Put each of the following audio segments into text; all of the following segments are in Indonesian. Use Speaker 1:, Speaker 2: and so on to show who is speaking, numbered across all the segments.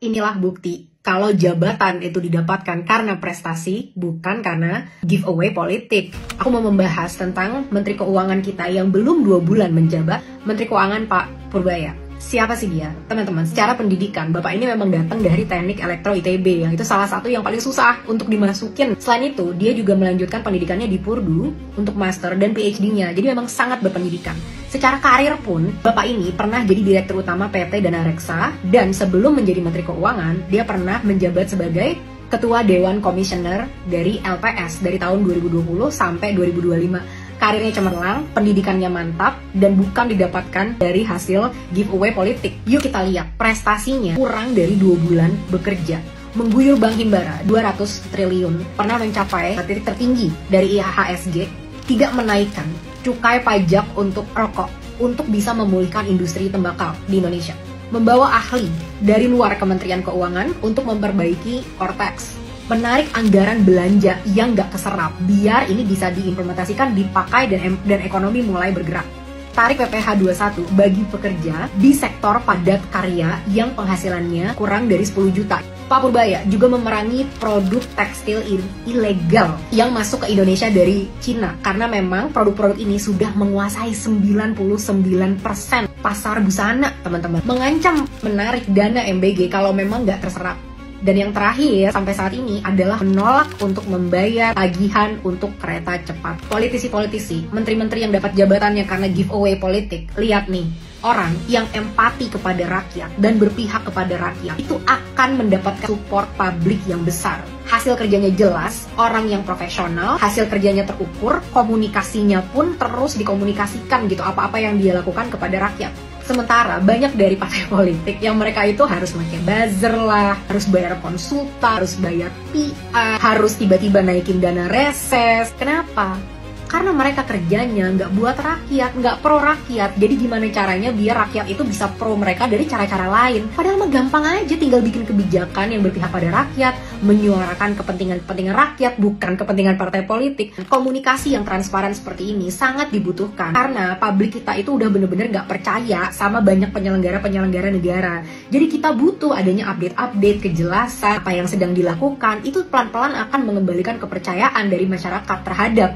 Speaker 1: Inilah bukti kalau jabatan itu didapatkan karena prestasi, bukan karena giveaway politik. Aku mau membahas tentang Menteri Keuangan kita yang belum 2 bulan menjabat, Menteri Keuangan Pak Purbaya. Siapa sih dia? Teman-teman, secara pendidikan, Bapak ini memang datang dari Teknik Elektro ITB, yang itu salah satu yang paling susah untuk dimasukin. Selain itu, dia juga melanjutkan pendidikannya di Purdue untuk master dan PhD-nya, jadi memang sangat berpendidikan. Secara karir pun, Bapak ini pernah jadi Direktur Utama PT Dana Reksa, dan sebelum menjadi Menteri Keuangan, dia pernah menjabat sebagai Ketua Dewan Komisioner dari LPS dari tahun 2020 sampai 2025. Karirnya cemerlang, pendidikannya mantap, dan bukan didapatkan dari hasil giveaway politik. Yuk kita lihat, prestasinya kurang dari 2 bulan bekerja. Mengguyur Bank Himbara 200 triliun, pernah mencapai titik tertinggi dari IHSG, tidak menaikkan cukai pajak untuk rokok, untuk bisa memulihkan industri tembakau di Indonesia. Membawa ahli dari luar Kementerian Keuangan untuk memperbaiki Cortex. Menarik anggaran belanja yang nggak keserap, biar ini bisa diimplementasikan, dipakai, dan ekonomi mulai bergerak. Tarik PPh 21 bagi pekerja di sektor padat karya yang penghasilannya kurang dari 10 juta. Pak Purbaya juga memerangi produk tekstil ilegal yang masuk ke Indonesia dari Cina, karena memang produk-produk ini sudah menguasai 99% pasar busana, teman-teman. Mengancam menarik dana MBG kalau memang nggak terserap. Dan yang terakhir sampai saat ini adalah menolak untuk membayar tagihan untuk kereta cepat. Politisi-politisi, menteri-menteri yang dapat jabatannya karena giveaway politik, lihat nih, orang yang empati kepada rakyat dan berpihak kepada rakyat itu akan mendapatkan support publik yang besar. Hasil kerjanya jelas, orang yang profesional, hasil kerjanya terukur, komunikasinya pun terus dikomunikasikan gitu, apa-apa yang dia lakukan kepada rakyat. Sementara banyak dari partai politik yang mereka itu harus pakai buzzer lah, harus bayar konsultan, harus bayar PR, harus tiba-tiba naikin dana reses. Kenapa? Karena mereka kerjanya nggak buat rakyat, nggak pro rakyat. Jadi gimana caranya biar rakyat itu bisa pro mereka dari cara-cara lain? Padahal mah gampang aja, tinggal bikin kebijakan yang berpihak pada rakyat, menyuarakan kepentingan rakyat, bukan kepentingan partai politik. Komunikasi yang transparan seperti ini sangat dibutuhkan, karena publik kita itu udah bener-bener nggak percaya sama banyak penyelenggara negara. Jadi kita butuh adanya update-update, kejelasan, apa yang sedang dilakukan, itu pelan-pelan akan mengembalikan kepercayaan dari masyarakat terhadap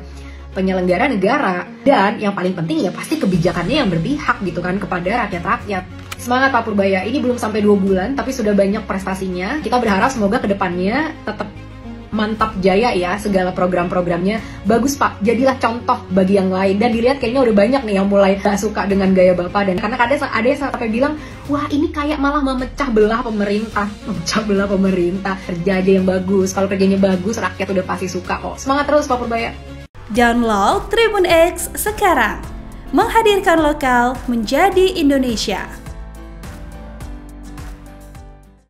Speaker 1: penyelenggara negara. Dan yang paling penting ya pasti kebijakannya yang berpihak gitu kan kepada rakyat-rakyat. Semangat Pak Purbaya, ini belum sampai 2 bulan tapi sudah banyak prestasinya. Kita berharap semoga kedepannya tetap mantap jaya ya, segala program-programnya bagus Pak, jadilah contoh bagi yang lain. Dan dilihat kayaknya udah banyak nih yang mulai gak suka dengan gaya Bapak, dan karena ada yang sampai bilang, wah ini kayak malah memecah belah pemerintah. Kerja aja yang bagus, kalau kerjanya bagus rakyat udah pasti suka kok. Semangat terus Pak Purbaya.
Speaker 2: Download Tribun X sekarang, menghadirkan lokal menjadi Indonesia.